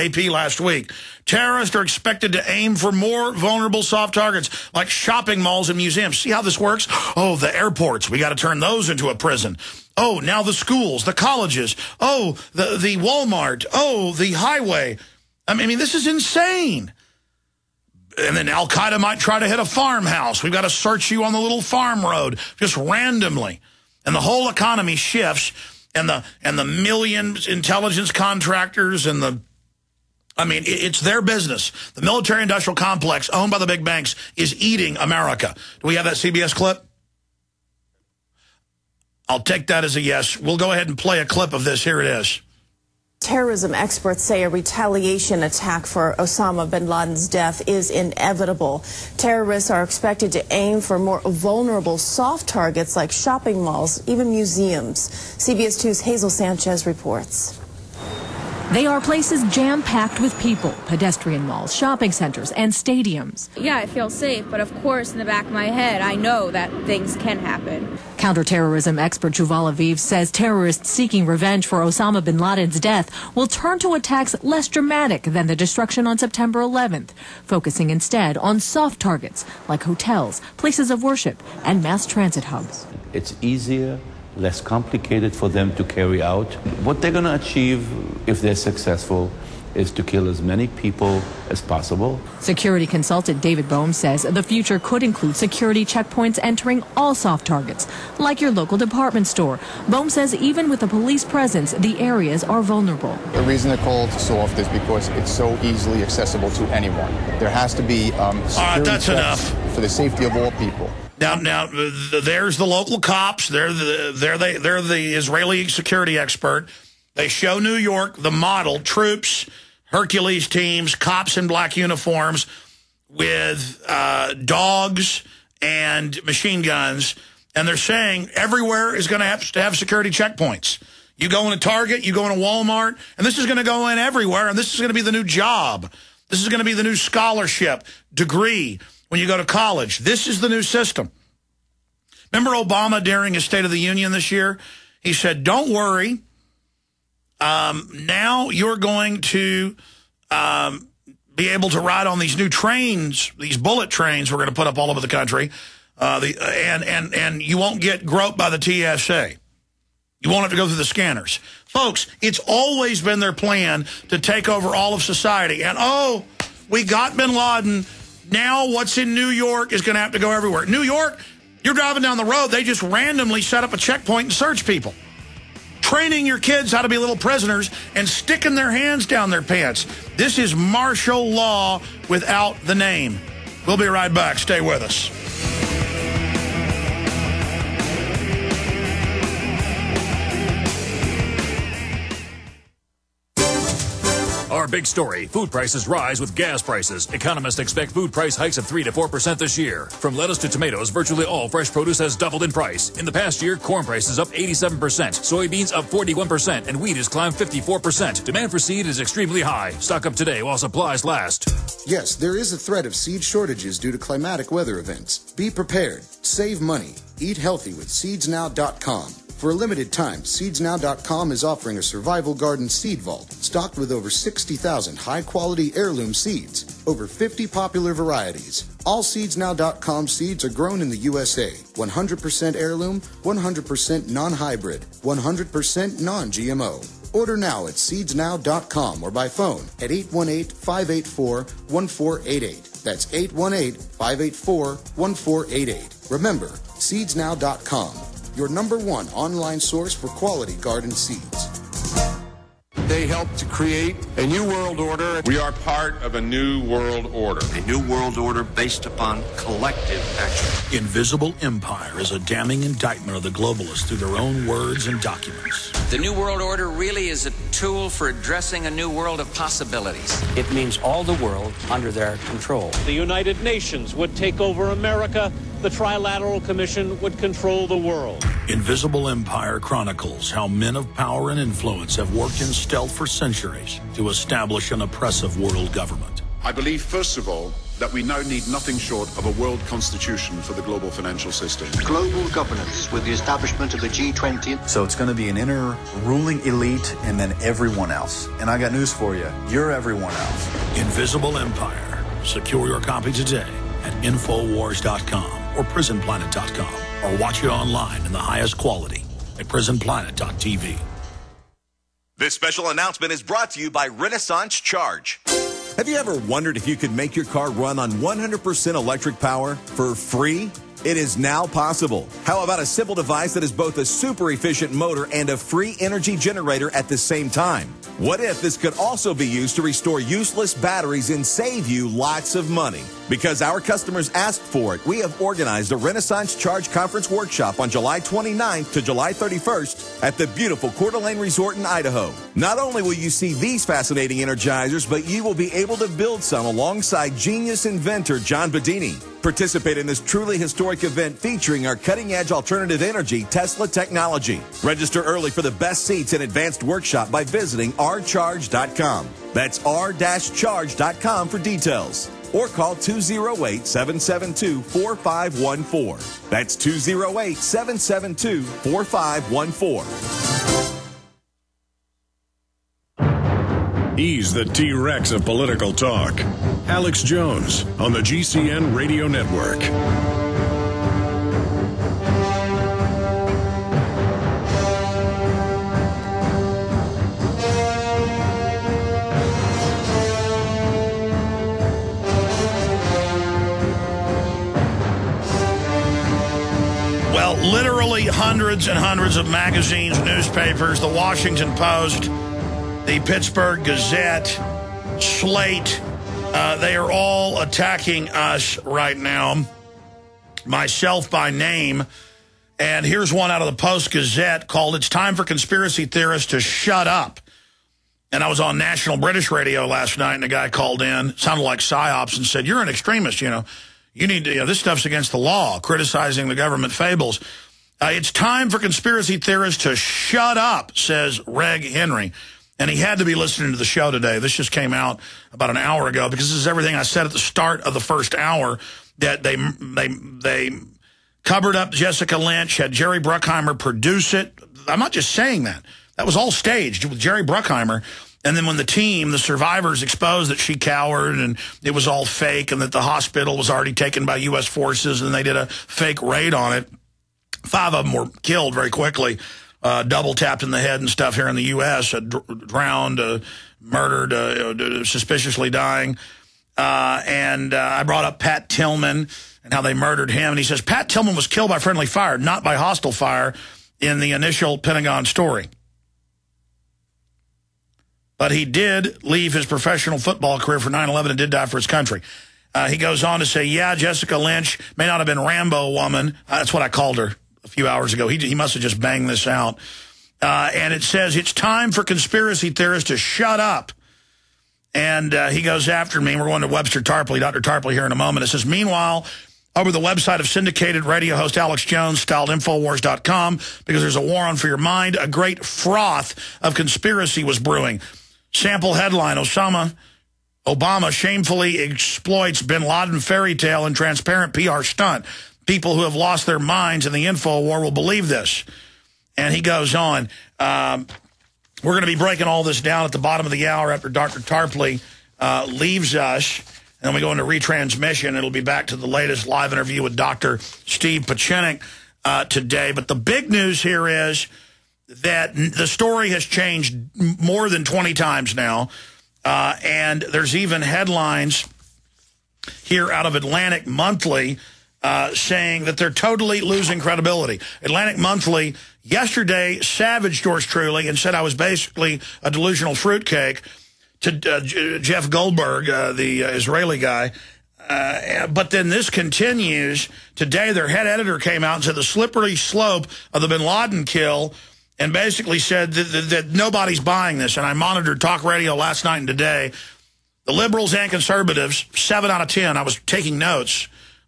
AP last week. Terrorists are expected to aim for more vulnerable soft targets, like shopping malls and museums. See how this works? Oh, the airports. We got to turn those into a prison. Oh, now the schools, the colleges. Oh, the Walmart. Oh, the highway. I mean, this is insane. And then Al-Qaeda might try to hit a farmhouse. We've got to search you on the little farm road, just randomly. And the whole economy shifts, and the millions intelligence contractors and the, I mean, it's their business. The military-industrial complex owned by the big banks is eating America. Do we have that CBS clip? I'll take that as a yes. We'll go ahead and play a clip of this. Here it is. Terrorism experts say a retaliation attack for Osama Bin Laden's death is inevitable. Terrorists are expected to aim for more vulnerable soft targets like shopping malls, even museums. CBS 2's Hazel Sanchez reports. They are places jam-packed with people, pedestrian malls, shopping centers, and stadiums. Yeah, I feel safe, but of course, in the back of my head, I know that things can happen. Counterterrorism expert Yuval Aviv says terrorists seeking revenge for Osama bin Laden's death will turn to attacks less dramatic than the destruction on September 11th, focusing instead on soft targets like hotels, places of worship, and mass transit hubs. It's easier, less complicated for them to carry out. What they're going to achieve, if they're successful, is to kill as many people as possible. Security consultant David Bohm says the future could include security checkpoints entering all soft targets, like your local department store. Bohm says even with a police presence, the areas are vulnerable. The reason they're called soft is because it's so easily accessible to anyone. There has to be security that's enough for the safety of all people. Now, there's the local cops. They're the Israeli security expert. They show New York, the model, troops, Hercules teams, cops in black uniforms with dogs and machine guns. And they're saying everywhere is going to have security checkpoints. You go in a Target, you go in a Walmart, and this is going to go in everywhere, and this is going to be the new job. This is going to be the new scholarship degree when you go to college. This is the new system. Remember Obama during his State of the Union this year? He said, don't worry. Now you're going to be able to ride on these new trains, these bullet trains we're going to put up all over the country, and you won't get groped by the TSA. You won't have to go through the scanners. Folks, it's always been their plan to take over all of society. And, oh, we got Bin Laden. Now what's in New York is going to have to go everywhere. New York, you're driving down the road, they just randomly set up a checkpoint and search people. Training your kids how to be little prisoners and sticking their hands down their pants. This is martial law without the name. We'll be right back. Stay with us. Our big story, food prices rise with gas prices. Economists expect food price hikes of 3 to 4% this year. From lettuce to tomatoes, virtually all fresh produce has doubled in price. In the past year, corn prices up 87%, soybeans up 41%, and wheat has climbed 54%. Demand for seed is extremely high. Stock up today while supplies last. Yes, there is a threat of seed shortages due to climatic weather events. Be prepared. Save money. Eat healthy with SeedsNow.com. For a limited time, SeedsNow.com is offering a survival garden seed vault stocked with over 60,000 high-quality heirloom seeds, over 50 popular varieties. All SeedsNow.com seeds are grown in the USA, 100% heirloom, 100% non-hybrid, 100% non-GMO. Order now at SeedsNow.com or by phone at 818-584-1488. That's 818-584-1488. Remember, SeedsNow.com. Your #1 online source for quality garden seeds. They helped to create a new world order. We are part of a new world order. A new world order based upon collective action. Invisible Empire is a damning indictment of the globalists through their own words and documents. The new world order really is a tool for addressing a new world of possibilities. It means all the world under their control. The United Nations would take over America. The Trilateral Commission would control the world. Invisible Empire chronicles how men of power and influence have worked in stealth for centuries to establish an oppressive world government. I believe, first of all, that we now need nothing short of a world constitution for the global financial system. Global governance with the establishment of the G20. So it's going to be an inner ruling elite and then everyone else. And I got news for you. You're everyone else. Invisible Empire. Secure your copy today at Infowars.com or PrisonPlanet.com, or watch it online in the highest quality at PrisonPlanet.tv. This special announcement is brought to you by Renaissance Charge. Have you ever wondered if you could make your car run on 100% electric power for free? It is now possible. How about a simple device that is both a super efficient motor and a free energy generator at the same time? What if this could also be used to restore useless batteries and save you lots of money? Because our customers asked for it, we have organized a Renaissance Charge Conference Workshop on July 29th to July 31st at the beautiful Coeur d'Alene Resort in Idaho. Not only will you see these fascinating energizers, but you will be able to build some alongside genius inventor John Bedini. Participate in this truly historic event featuring our cutting-edge alternative energy Tesla technology. Register early for the best seats and advanced workshop by visiting rcharge.com. That's r-charge.com for details. Or call 208-772-4514. That's 208-772-4514. He's the T-Rex of political talk. Alex Jones on the GCN Radio Network. Well, literally hundreds and hundreds of magazines, newspapers, the Washington Post, the Pittsburgh Gazette, Slate, they are all attacking us right now, myself by name. And here's one out of the Post-Gazette called, "It's Time for Conspiracy Theorists to Shut Up." And I was on National British Radio last night, and a guy called in, sounded like PSYOPs, and said, "You're an extremist, you know. You need to, this stuff's against the law," criticizing the government fables. "It's time for conspiracy theorists to shut up," says Reg Henry. And he had to be listening to the show today. This just came out about an hour ago, because this is everything I said at the start of the first hour, that they covered up Jessica Lynch, had Jerry Bruckheimer produce it. I'm not just saying that. That was all staged with Jerry Bruckheimer. And then when the team, the survivors, exposed that she cowered and it was all fake and that the hospital was already taken by U.S. forces and they did a fake raid on it, 5 of them were killed very quickly. Double tapped in the head and stuff here in the U.S., drowned, murdered, suspiciously dying. And I brought up Pat Tillman and how they murdered him. And he says, Pat Tillman was killed by friendly fire, not by hostile fire in the initial Pentagon story. But he did leave his professional football career for 9/11 and did die for his country. He goes on to say, yeah, Jessica Lynch may not have been Rambo woman. That's what I called her a few hours ago. He must have just banged this out. And it says, it's time for conspiracy theorists to shut up. And he goes after me. We're going to Webster Tarpley, Dr. Tarpley, here in a moment. It says, meanwhile, over the website of syndicated radio host Alex Jones, styled Infowars.com, because there's a war on for your mind, a great froth of conspiracy was brewing. Sample headline, Obama shamefully exploits Bin Laden fairy tale and transparent PR stunt. People who have lost their minds in the info war will believe this. And he goes on. We're going to be breaking all this down at the bottom of the hour after Dr. Tarpley leaves us. And then we go into retransmission. It'll be back to the latest live interview with Dr. Steve Pieczenik today. But the big news here is that the story has changed more than 20 times now. And there's even headlines here out of Atlantic Monthly saying that they're totally losing credibility. Atlantic Monthly yesterday savaged yours truly and said I was basically a delusional fruitcake to Jeff Goldberg, the Israeli guy. But then this continues. Today their head editor came out and said the slippery slope of the Bin Laden kill, and basically said that nobody's buying this. And I monitored talk radio last night and today. The liberals and conservatives, 7 out of 10, I was taking notes,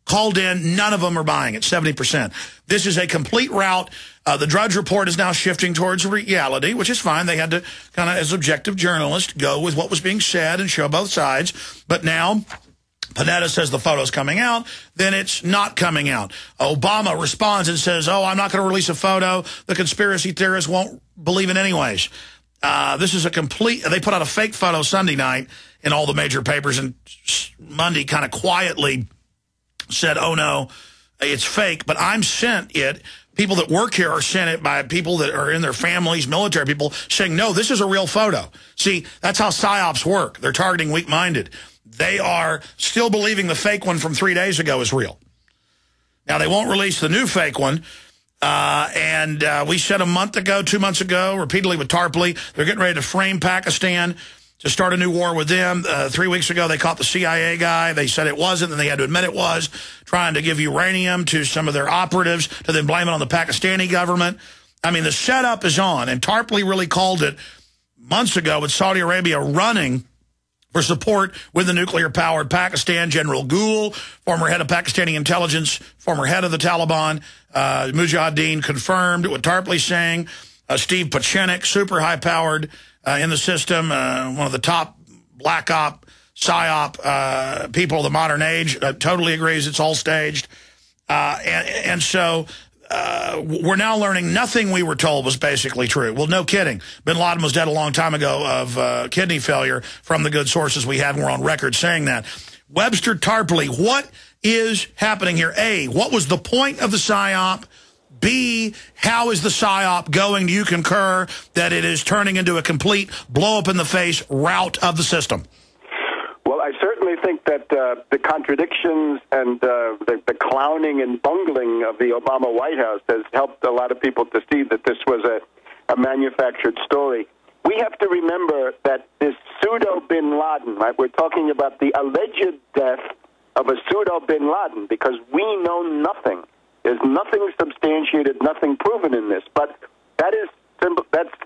called in, none of them are buying it, 70%. This is a complete rout. The Drudge Report is now shifting towards reality, which is fine. They had to kind of, as objective journalists, go with what was being said and show both sides. But now Panetta says the photo's coming out, then it's not coming out. Obama responds and says, oh, I'm not going to release a photo. The conspiracy theorists won't believe it anyways. This is a complete... They put out a fake photo Sunday night in all the major papers, and Monday kind of quietly said, oh, no, it's fake. But I'm sent it. People that work here are sent it by people that are in their families, military people, saying, no, this is a real photo. See, that's how PSYOPs work. They're targeting weak-minded. They are still believing the fake one from 3 days ago is real. Now, they won't release the new fake one. We said a month ago, 2 months ago, repeatedly with Tarpley, they're getting ready to frame Pakistan to start a new war with them. 3 weeks ago, they caught the CIA guy. They said it wasn't, and they had to admit it was, trying to give uranium to some of their operatives to then blame it on the Pakistani government. I mean, the setup is on, and Tarpley really called it months ago with Saudi Arabia running for support with the nuclear-powered Pakistan. General Gul, former head of Pakistani intelligence, former head of the Taliban, Mujahideen, confirmed what Tarpley's saying. Steve Pieczenik, super high-powered in the system, one of the top black op, PSYOP people of the modern age, totally agrees it's all staged. So we're now learning nothing we were told was basically true. Well, no kidding. Bin Laden was dead a long time ago of kidney failure from the good sources we had, and we're on record saying that. Webster Tarpley, what is happening here? A, what was the point of the PSYOP? B, how is the PSYOP going? Do you concur that it is turning into a complete blow-up-in-the-face rout of the system? Well, I certainly think that the contradictions and the clowning and bungling of the Obama White House has helped a lot of people to see that this was a manufactured story. We have to remember that this pseudo-Bin Laden, right, we're talking about the alleged death of a pseudo-Bin Laden because we know nothing. There's nothing substantiated, nothing proven in this. But that's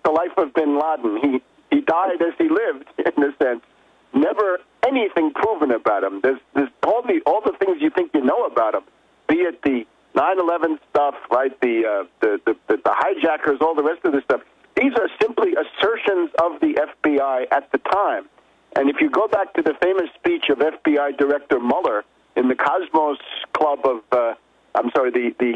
the life of Bin Laden. He died as he lived, in a sense. Never anything proven about him. There's all the things you think you know about him, be it the 9/11 stuff, right? The hijackers, all the rest of this stuff. These are simply assertions of the FBI at the time. And if you go back to the famous speech of FBI Director Mueller in the Cosmos Club of, the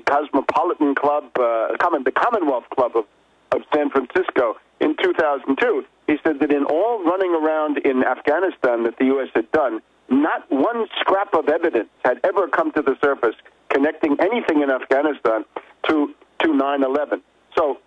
Cosmopolitan Club, the Commonwealth Club of San Francisco in 2002, he said that in all running around in Afghanistan that the U.S. had done, not one scrap of evidence had ever come to the surface connecting anything in Afghanistan to 9/11. So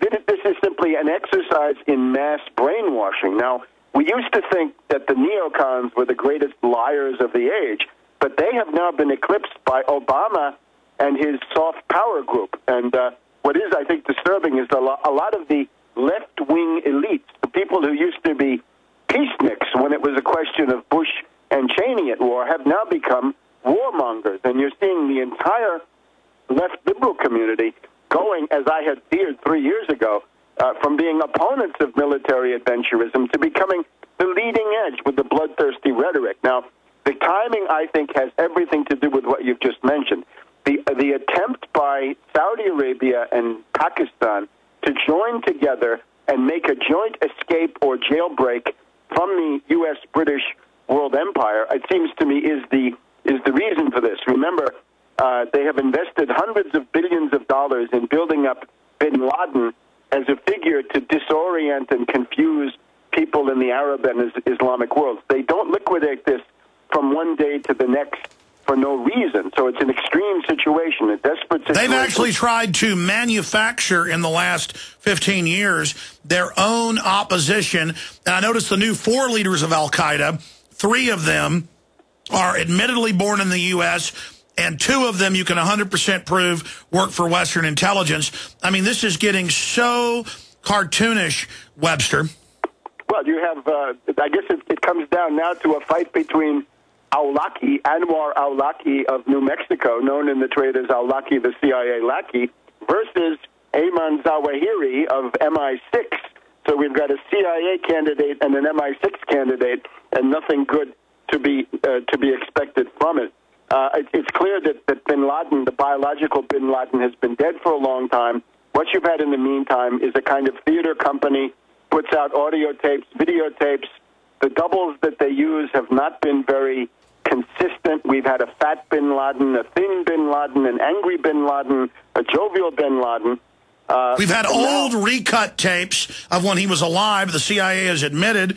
this is simply an exercise in mass brainwashing. Now, we used to think that the neocons were the greatest liars of the age, but they have now been eclipsed by Obama and his soft power group. And what is, I think, disturbing is a lot of the left-wing elites, the people who used to be peaceniks when it was a question of Bush and Cheney at war, have now become warmongers. And you're seeing the entire left liberal community going, as I had feared 3 years ago, from being opponents of military adventurism to becoming the leading edge with the bloodthirsty rhetoric. Now, the timing, I think, has everything to do with what you've just mentioned. The attempt by Saudi Arabia and Pakistan to join together and make a joint escape or jailbreak from the U.S.-British world empire, it seems to me, is the reason for this. Remember, they have invested hundreds of billions of dollars in building up Bin Laden as a figure to disorient and confuse people in the Arab and Islamic worlds. They don't liquidate this from one day to the next for no reason. So it's an extreme situation, a desperate situation. They've actually tried to manufacture in the last 15 years their own opposition. And I noticed the new 4 leaders of al-Qaeda, 3 of them are admittedly born in the U.S., and 2 of them you can 100% prove work for Western intelligence. I mean, this is getting so cartoonish, Webster. Well, you have, I guess it comes down now to a fight between Anwar al-Awlaki of New Mexico, known in the trade as al-Awlaki, the CIA lackey, versus Ayman Zawahiri of MI6. So we've got a CIA candidate and an MI6 candidate, and nothing good to be expected from it. It's clear that Bin Laden, the biological Bin Laden, has been dead for a long time. What you've had in the meantime is a kind of theater company, puts out audio tapes, videotapes. The doubles that they use have not been very consistent. We've had a fat Bin Laden, a thin Bin Laden, an angry Bin Laden, a jovial Bin Laden. We've had old recut tapes of when he was alive. The CIA has admitted